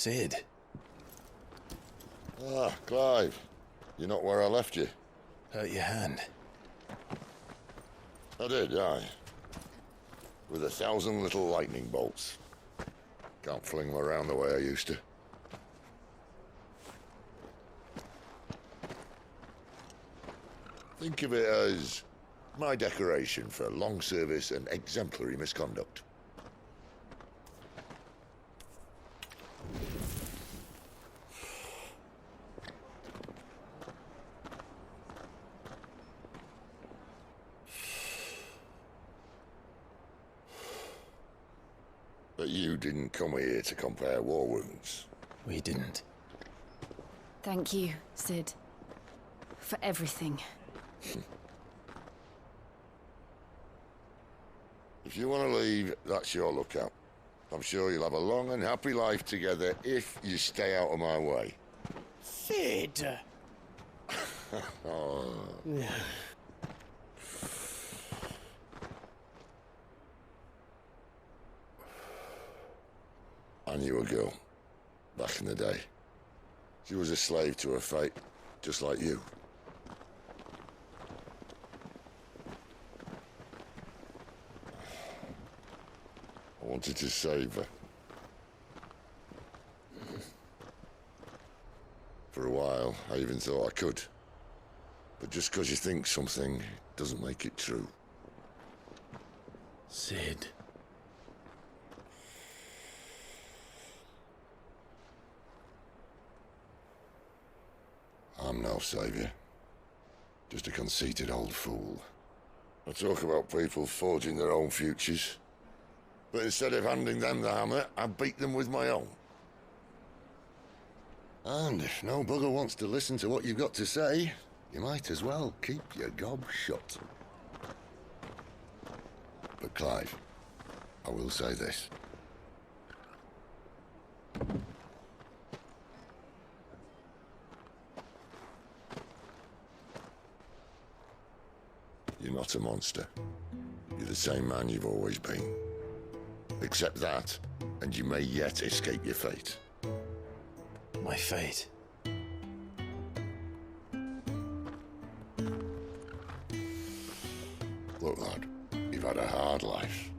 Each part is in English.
Sid. Ah, Clive. You're not where I left you. Hurt your hand. I did, aye. With 1,000 little lightning bolts. Can't fling them around the way I used to. Think of it as my decoration for long service and exemplary misconduct. But you didn't come here to compare war wounds. We didn't. Thank you, Sid. For everything. If you want to leave, that's your lookout. I'm sure you'll have a long and happy life together if you stay out of my way. Sid! Oh. I knew a girl, back in the day. She was a slave to her fate, just like you. I wanted to save her. For a while, I even thought I could. But just because you think something doesn't make it true. Sid. I'm no savior. Just a conceited old fool. I talk about people forging their own futures. But instead of handing them the hammer, I beat them with my own. And if no bugger wants to listen to what you've got to say, you might as well keep your gob shut. But Clive, I will say this. You're not a monster. You're the same man you've always been. Accept that, and you may yet escape your fate. My fate. Look, lad, you've had a hard life.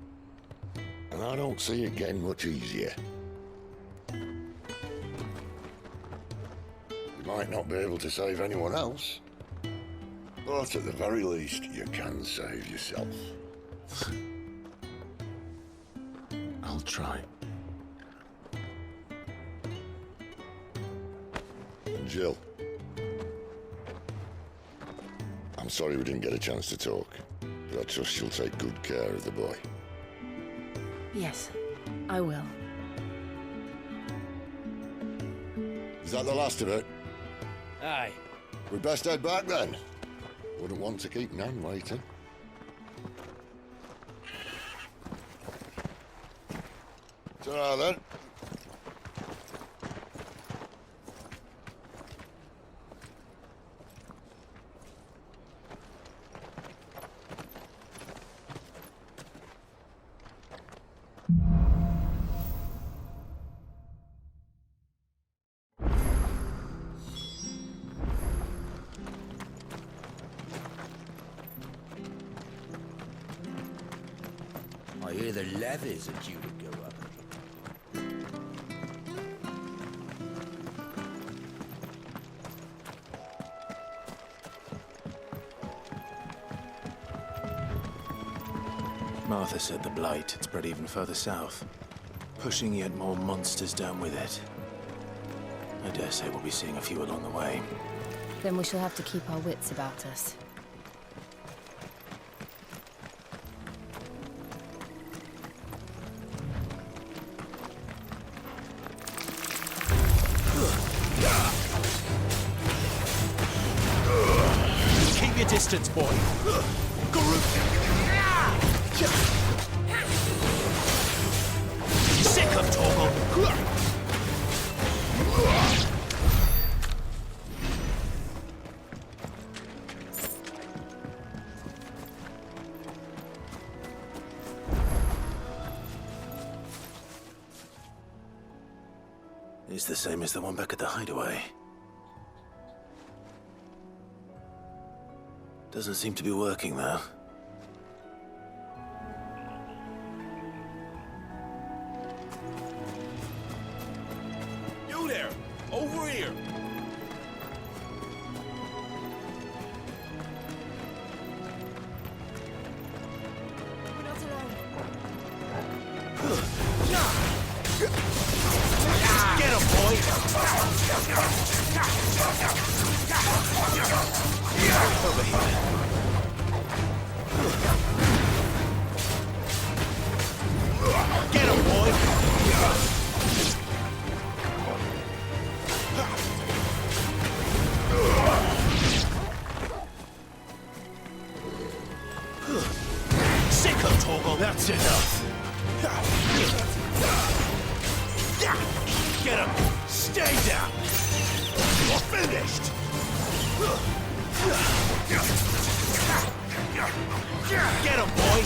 And I don't see it getting much easier. You might not be able to save anyone else, but at the very least, you can save yourself. I'll try. And Jill, I'm sorry we didn't get a chance to talk, but I trust you'll take good care of the boy. Yes, I will. Is that the last of it? Aye. We'd best head back then. Wouldn't want to keep Nan waiting. Ta-ra then. I hear the levies are due to go up. Martha said the blight had spread even further south, pushing yet more monsters down with it. I dare say we'll be seeing a few along the way. Then we shall have to keep our wits about us. Keep your distance, boy. Sick of Torgal. It's the same as the one back at the hideaway. Doesn't seem to be working, though. You there! Over here! We're not alone. Get him, boy! Over here. Get him, boy! Sicko, Torgal, that's enough! Get him! Stay down! You're finished! Get him, boy!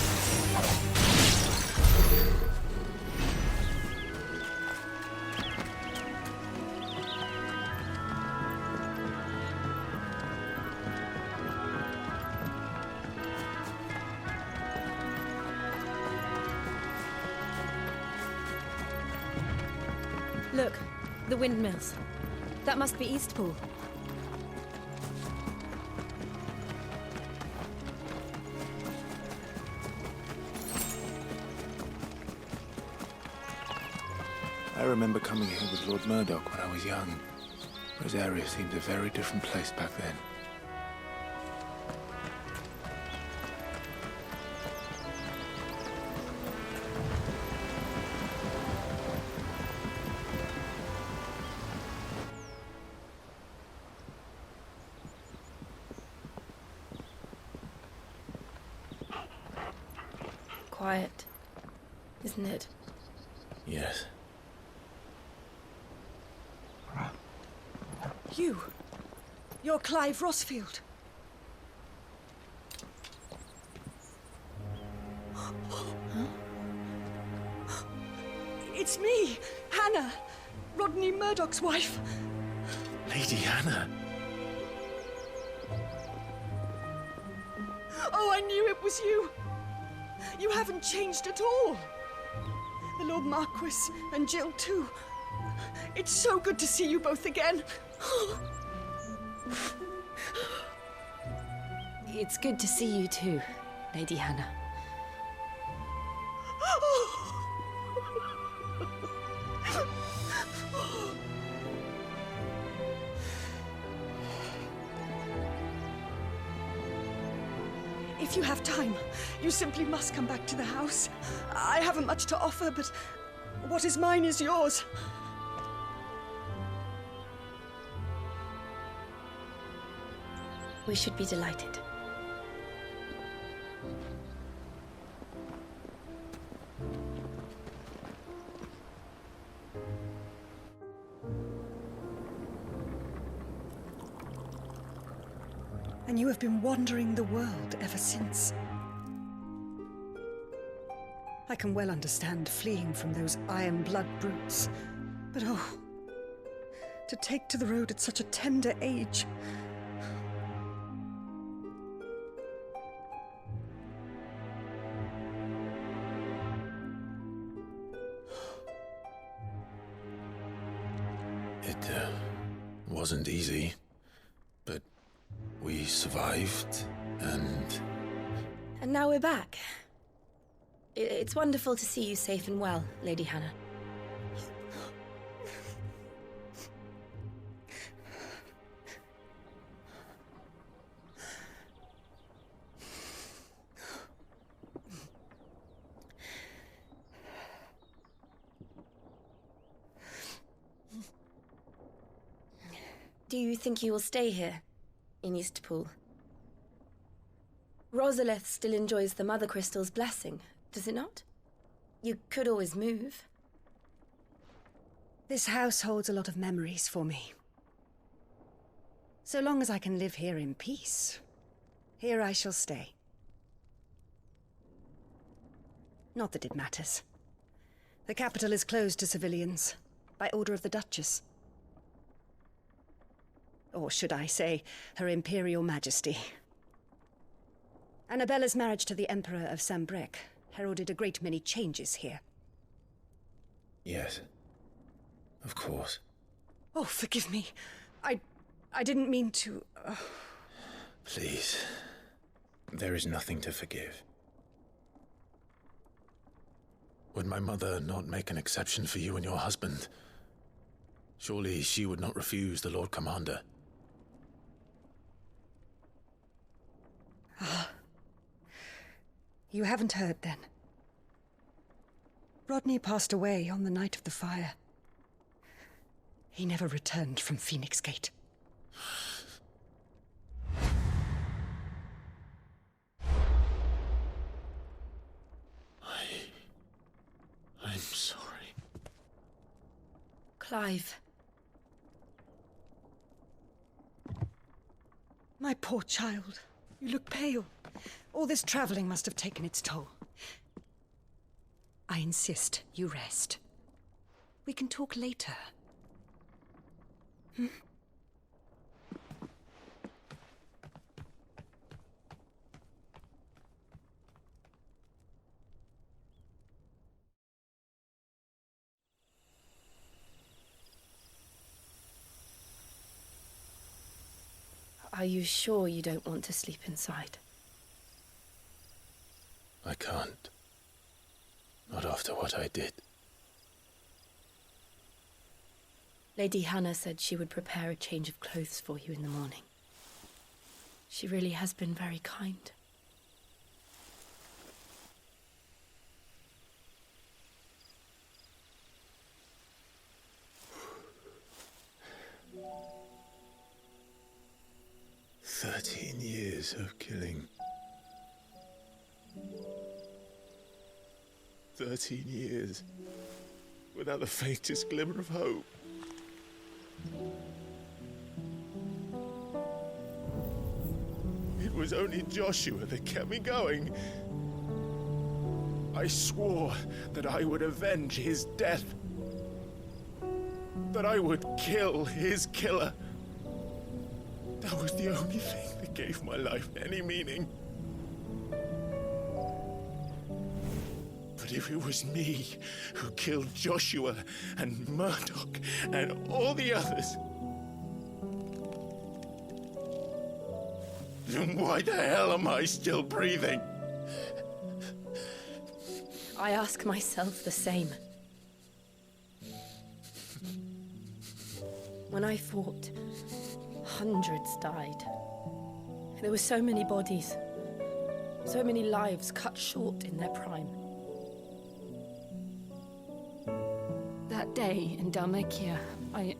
Look, the windmills. That must be Eastpool. I remember coming here with Lord Murdoch when I was young. Rosaria seemed a very different place back then. Quiet, isn't it? Yes. You're Clive Rossfield. It's me, Hannah, Rodney Murdoch's wife. Lady Hannah. Oh, I knew it was you. You haven't changed at all. The Lord Marquis and Jill too. It's so good to see you both again. It's good to see you too, Lady Hannah. If you have time, you simply must come back to the house. I haven't much to offer, but what is mine is yours. We should be delighted. And you have been wandering the world ever since. I can well understand fleeing from those iron blood brutes, but oh, to take to the road at such a tender age. It wasn't easy, but we survived, and now we're back. It's wonderful to see you safe and well, Lady Hannah. Do you think you will stay here, in Eastpool? Rosalith still enjoys the Mother Crystal's blessing, does it not? You could always move. This house holds a lot of memories for me. So long as I can live here in peace, here I shall stay. Not that it matters. The capital is closed to civilians, by order of the Duchess. Or should I say, Her Imperial Majesty. Annabella's marriage to the Emperor of Sambrec heralded a great many changes here. Yes. Of course. Oh, forgive me. I didn't mean to... Please. There is nothing to forgive. Would my mother not make an exception for you and your husband? Surely she would not refuse the Lord Commander. You haven't heard, then. Rodney passed away on the night of the fire. He never returned from Phoenix Gate. I'm sorry. Clive. My poor child. You look pale. All this traveling must have taken its toll. I insist you rest. We can talk later. Hmm? Are you sure you don't want to sleep inside? I can't. Not after what I did. Lady Hannah said she would prepare a change of clothes for you in the morning. She really has been very kind. Years of killing. 13 years without the faintest glimmer of hope. It was only Joshua that kept me going. I swore that I would avenge his death. That I would kill his killer. That was the only thing that gave my life any meaning. But if it was me who killed Joshua and Murdoch and all the others, then why the hell am I still breathing? I ask myself the same. When I fought, hundreds died. There were so many bodies, so many lives cut short in their prime. That day in Dalmacia, I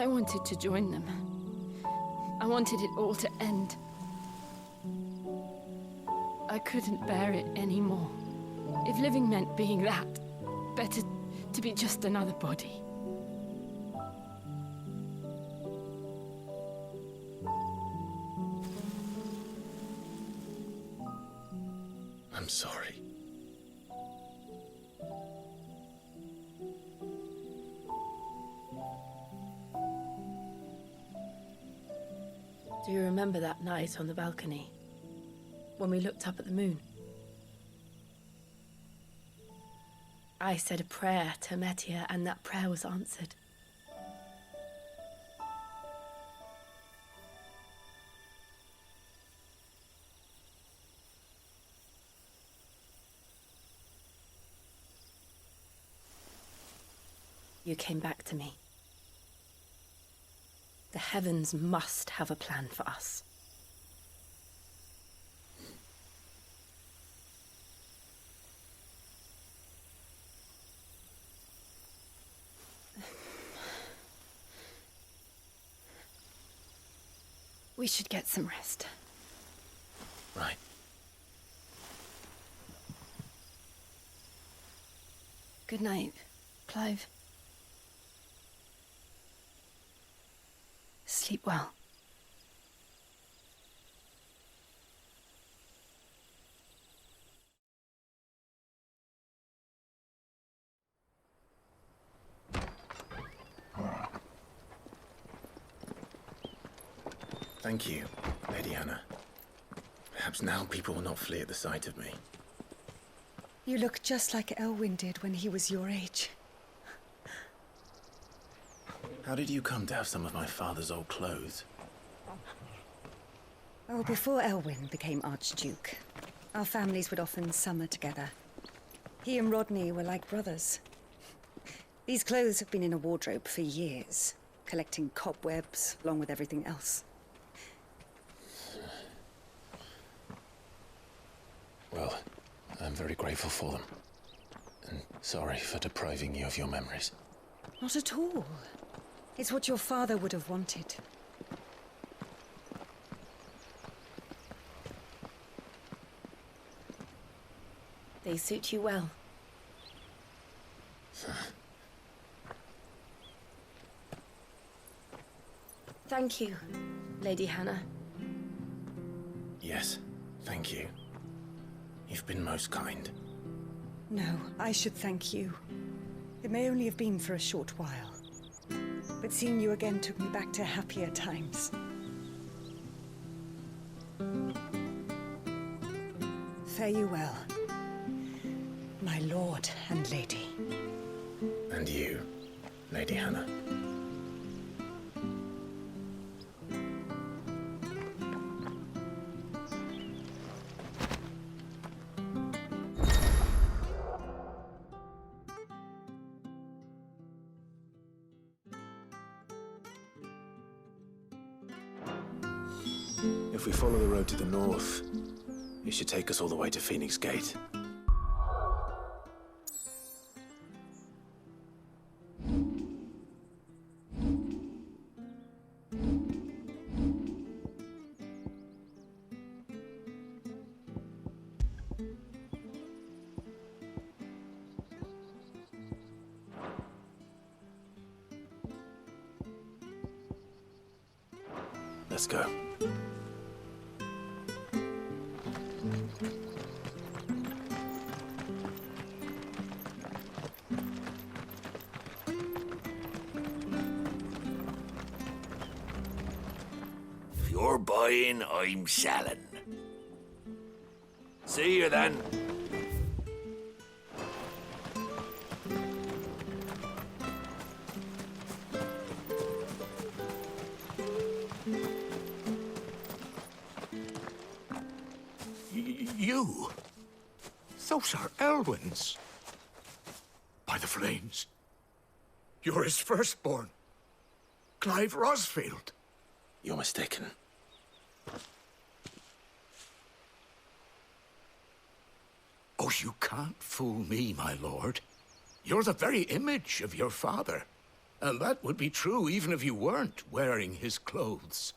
wanted to join them. I wanted it all to end. I couldn't bear it anymore. If living meant being that, better to be just another body. I'm sorry. Do you remember that night on the balcony, when we looked up at the moon? I said a prayer to Metia, and that prayer was answered. You came back to me. The heavens must have a plan for us. We should get some rest. Right. Good night, Clive. Sleep well. Thank you, Lady Hannah. Perhaps now people will not flee at the sight of me. You look just like Elwyn did when he was your age. How did you come to have some of my father's old clothes? Oh, before Elwyn became Archduke, our families would often summer together. He and Rodney were like brothers. These clothes have been in a wardrobe for years, collecting cobwebs along with everything else. Well, I'm very grateful for them. And sorry for depriving you of your memories. Not at all. It's what your father would have wanted. They suit you well. Thank you, Lady Hannah. Yes, thank you. You've been most kind. No, I should thank you. It may only have been for a short while, but seeing you again took me back to happier times. Fare you well, my lord and lady. And you, Lady Hannah. If we follow the road to the north, it should take us all the way to Phoenix Gate. Let's go. If you're buying, I'm selling. See you then. You? Those are Elwyn's. By the flames. You're his firstborn. Clive Rosfield. You're mistaken. Oh, you can't fool me, my lord. You're the very image of your father. And that would be true even if you weren't wearing his clothes.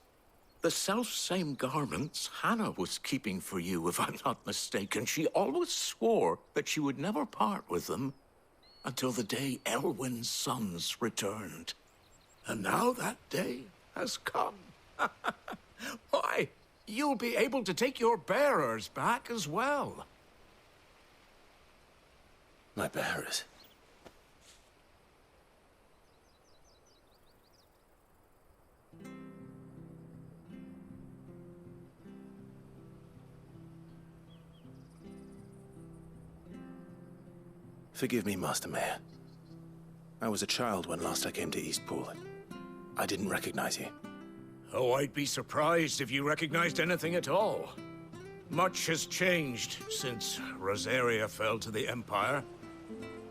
The self-same garments Hannah was keeping for you, if I'm not mistaken. She always swore that she would never part with them until the day Elwyn's sons returned. And now that day has come. Why, you'll be able to take your bearers back as well. My bearers. Forgive me, Master Mayor. I was a child when last I came to Eastpool. I didn't recognize you. Oh, I'd be surprised if you recognized anything at all. Much has changed since Rosaria fell to the Empire.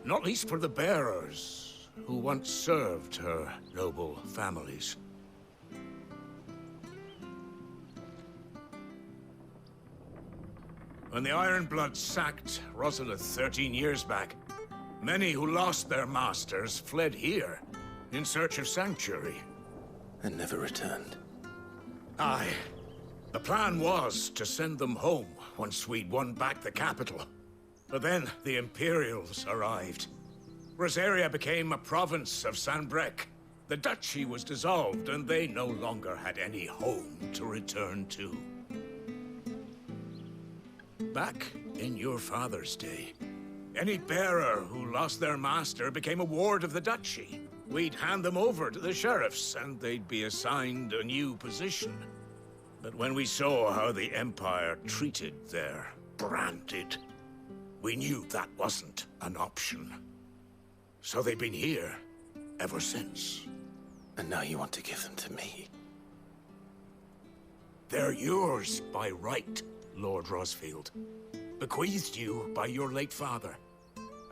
Not least for the bearers, who once served her noble families. When the Ironbloods sacked Rosalith 13 years back, many who lost their masters fled here in search of sanctuary. And never returned. Aye. The plan was to send them home once we'd won back the capital. But then the Imperials arrived. Rosaria became a province of Sanbreque. The duchy was dissolved, and they no longer had any home to return to. Back in your father's day, any bearer who lost their master became a ward of the duchy. We'd hand them over to the sheriffs, and they'd be assigned a new position. But when we saw how the Empire treated their branded, we knew that wasn't an option. So they've been here ever since. And now you want to give them to me? They're yours by right, Lord Rosfield. Bequeathed you by your late father.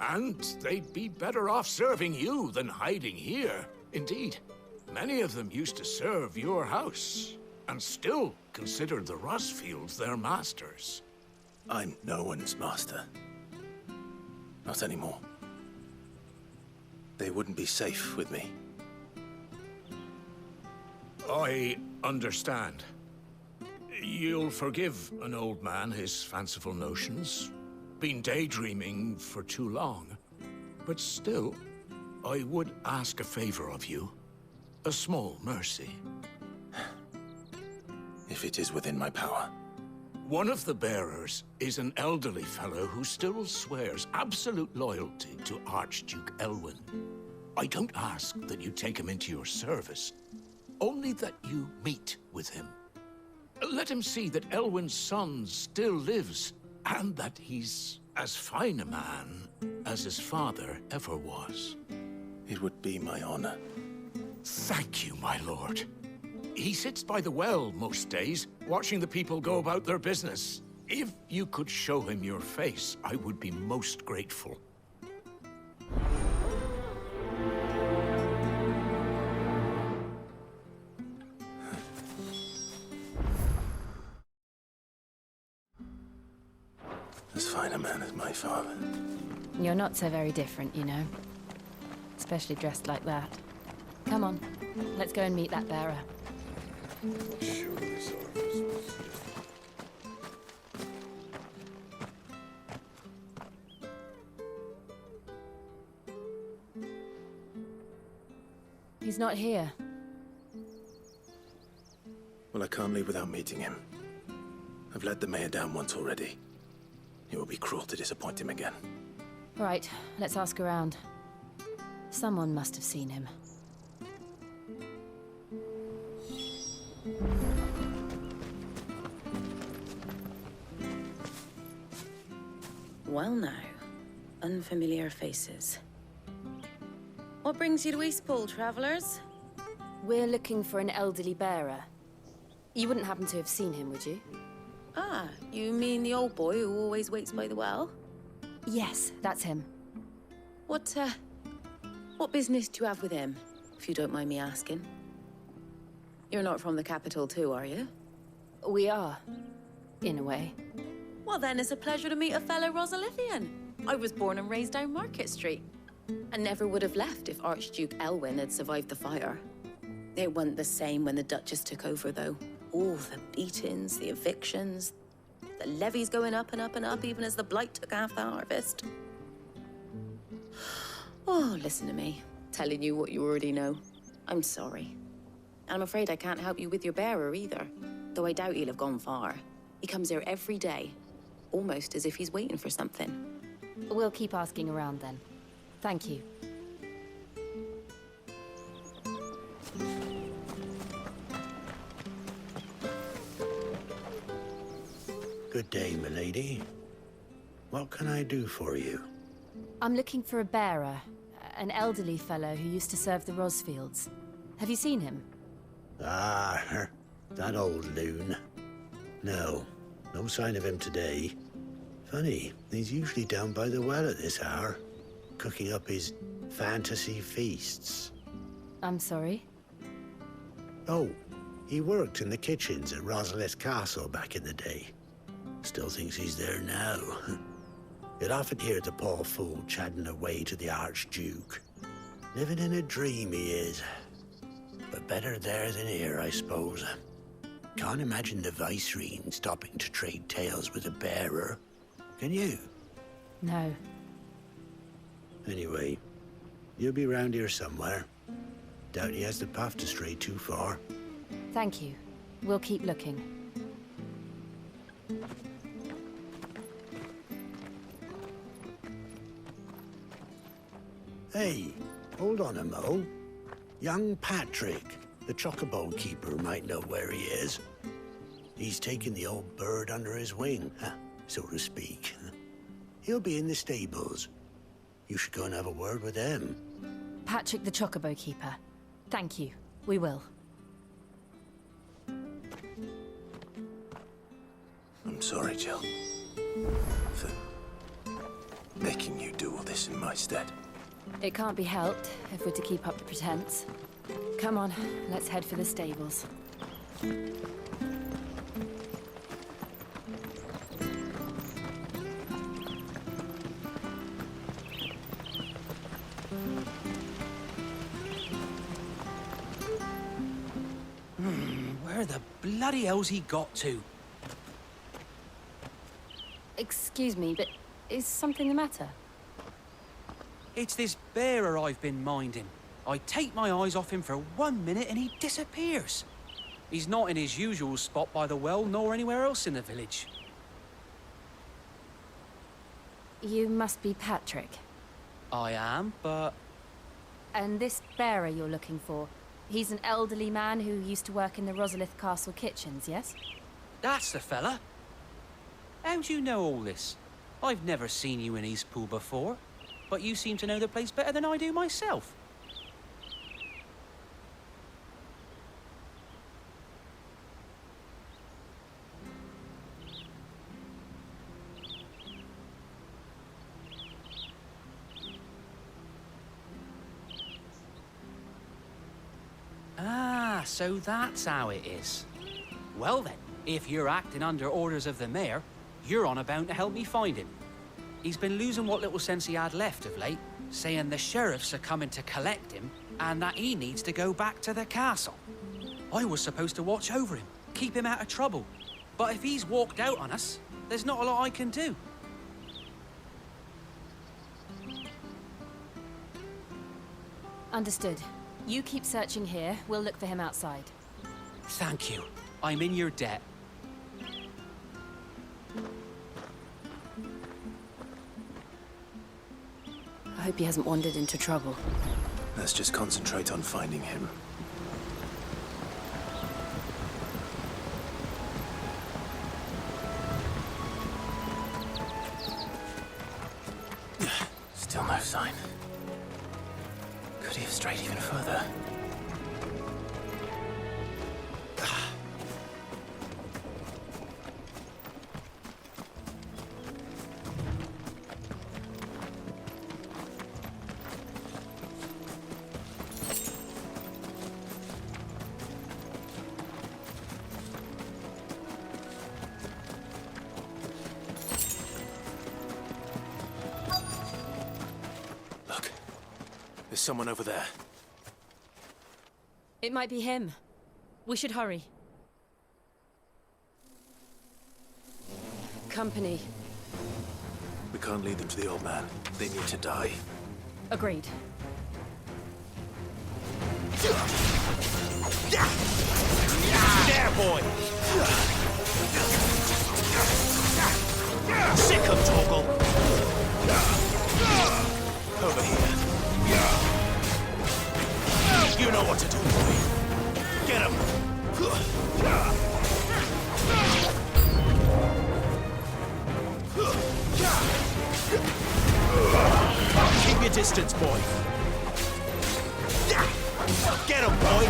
And they'd be better off serving you than hiding here. Indeed, many of them used to serve your house, and still consider the Rosfields their masters. I'm no one's master. Not anymore. They wouldn't be safe with me. I understand. You'll forgive an old man his fanciful notions. Been daydreaming for too long. But still, I would ask a favor of you. A small mercy. If it is within my power. One of the bearers is an elderly fellow who still swears absolute loyalty to Archduke Elwyn. I don't ask that you take him into your service, only that you meet with him. Let him see that Elwyn's son still lives, and that he's as fine a man as his father ever was. It would be my honor. Thank you, my lord. He sits by the well most days, watching the people go about their business. If you could show him your face, I would be most grateful. As fine a man as my father. You're not so very different, you know. Especially dressed like that. Come on, let's go and meet that bearer. Surely so responsible. He's not here. Well, I can't leave without meeting him. I've let the mayor down once already. It would be cruel to disappoint him again. Right, let's ask around. Someone must have seen him. Well now, unfamiliar faces. What brings you to Eastpool, travelers? We're looking for an elderly bearer. You wouldn't happen to have seen him, would you? Ah, you mean the old boy who always waits by the well? Yes, that's him. What business do you have with him, if you don't mind me asking? You're not from the capital too, are you? We are, in a way. Well then, it's a pleasure to meet a fellow Rosalithian. I was born and raised down Market Street. And never would have left if Archduke Elwyn had survived the fire. It wasn't the same when the Duchess took over, though. All the beatings, the evictions, the levies going up and up and up, even as the blight took half the harvest. Oh, listen to me, telling you what you already know. I'm sorry. And I'm afraid I can't help you with your bearer either, though I doubt he'll have gone far. He comes here every day, almost as if he's waiting for something. We'll keep asking around then. Thank you. Good day, milady. What can I do for you? I'm looking for a bearer, an elderly fellow who used to serve the Rosfields. Have you seen him? Ah, that old loon. No sign of him today. Funny, he's usually down by the well at this hour, cooking up his fantasy feasts. I'm sorry? Oh, he worked in the kitchens at Rosalith Castle back in the day. Still thinks he's there now. You'd often hear the poor fool chatting away to the Archduke. Living in a dream he is. But better there than here, I suppose. Can't imagine the Viceroy stopping to trade tales with a bearer. Can you? No. Anyway, you'll be round here somewhere. Doubt he has the path to stray too far. Thank you. We'll keep looking. Hey, hold on a mo. Young Patrick, the chocobo keeper, might know where he is. He's taken the old bird under his wing, so to speak. He'll be in the stables. You should go and have a word with them. Patrick the Chocobo Keeper. Thank you. We will. I'm sorry, Jill. For making you do all this in my stead. It can't be helped if we're to keep up the pretense. Come on, let's head for the stables. Where the bloody hell's he got to? Excuse me, but is something the matter? It's this bearer I've been minding. I take my eyes off him for 1 minute and he disappears. He's not in his usual spot by the well, nor anywhere else in the village. You must be Patrick. I am, but... And this bearer you're looking for, he's an elderly man who used to work in the Rosalith Castle kitchens, yes? That's the fella. How do you know all this? I've never seen you in Eastpool before, but you seem to know the place better than I do myself. Ah, so that's how it is. Well then, if you're acting under orders of the mayor, you're on about to help me find him. He's been losing what little sense he had left of late, saying the sheriffs are coming to collect him and that he needs to go back to the castle. I was supposed to watch over him, keep him out of trouble. But if he's walked out on us, there's not a lot I can do. Understood. You keep searching here, we'll look for him outside. Thank you. I'm in your debt. I hope he hasn't wandered into trouble. Let's just concentrate on finding him. Still no sign. Could he have strayed even further? There's someone over there. It might be him. We should hurry. Company. We can't lead them to the old man. They need to die. Agreed. There, boy! Sick of Toggle! Over here. You know what to do, boy. Get him! Keep your distance, boy. Get him, boy!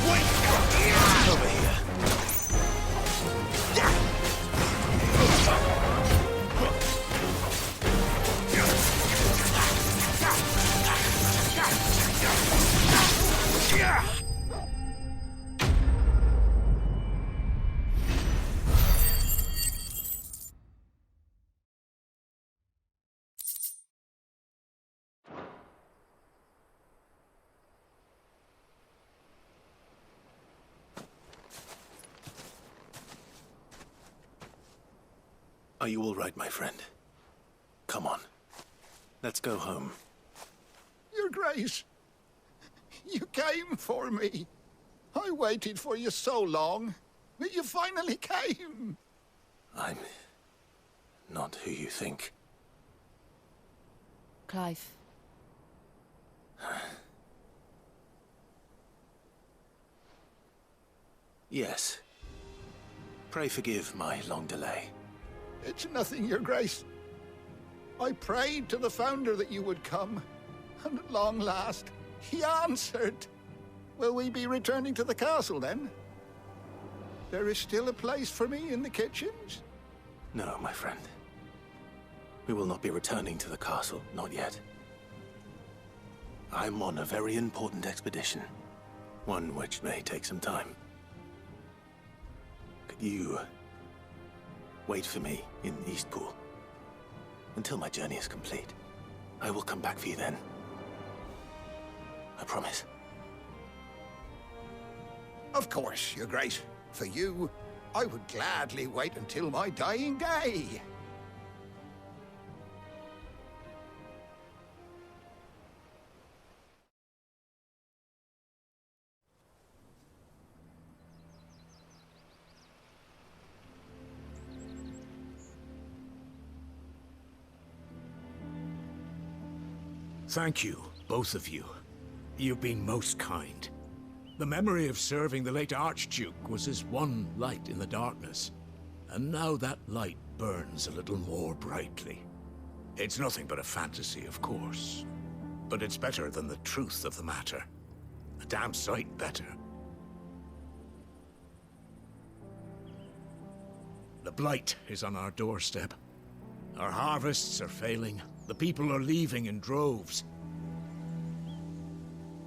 Wait! Over here. Are you all right, my friend? Come on. Let's go home. Your Grace, you came for me. I waited for you so long, but you finally came. I'm not who you think. Clive. Yes. Pray forgive my long delay. It's nothing, Your Grace. I prayed to the Founder that you would come, and at long last, he answered. Will we be returning to the castle, then? There is still a place for me in the kitchens? No, my friend. We will not be returning to the castle, not yet. I'm on a very important expedition. One which may take some time. Could you wait for me in Eastpool until my journey is complete? I will come back for you then. I promise. Of course, Your Grace. For you, I would gladly wait until my dying day. Thank you, both of you. You've been most kind. The memory of serving the late Archduke was as one light in the darkness, and now that light burns a little more brightly. It's nothing but a fantasy, of course, but it's better than the truth of the matter. A damn sight better. The blight is on our doorstep. Our harvests are failing. The people are leaving in droves.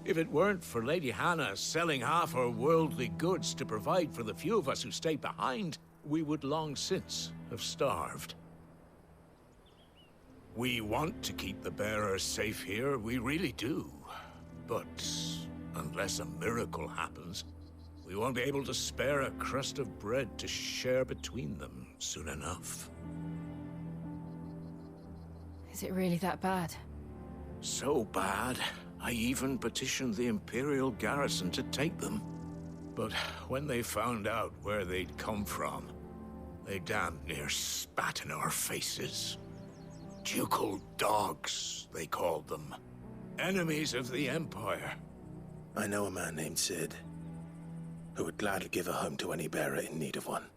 If it weren't for Lady Hannah selling half her worldly goods to provide for the few of us who stay behind, we would long since have starved. We want to keep the bearers safe here, we really do. But unless a miracle happens, we won't be able to spare a crust of bread to share between them soon enough. Is it really that bad? So bad, I even petitioned the Imperial garrison to take them. But when they found out where they'd come from, they damn near spat in our faces. Ducal dogs, they called them. Enemies of the Empire. I know a man named Sid, who would gladly give a home to any bearer in need of one.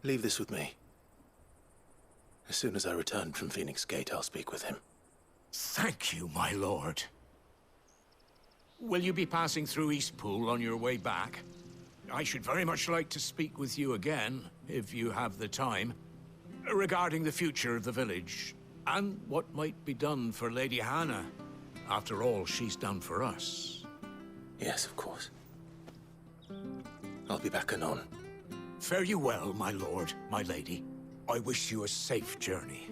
Leave this with me. As soon as I return from Phoenix Gate, I'll speak with him. Thank you, my lord. Will you be passing through Eastpool on your way back? I should very much like to speak with you again, if you have the time, regarding the future of the village, and what might be done for Lady Hannah, after all she's done for us. Yes, of course. I'll be back anon. Fare you well, my lord, my lady. I wish you a safe journey.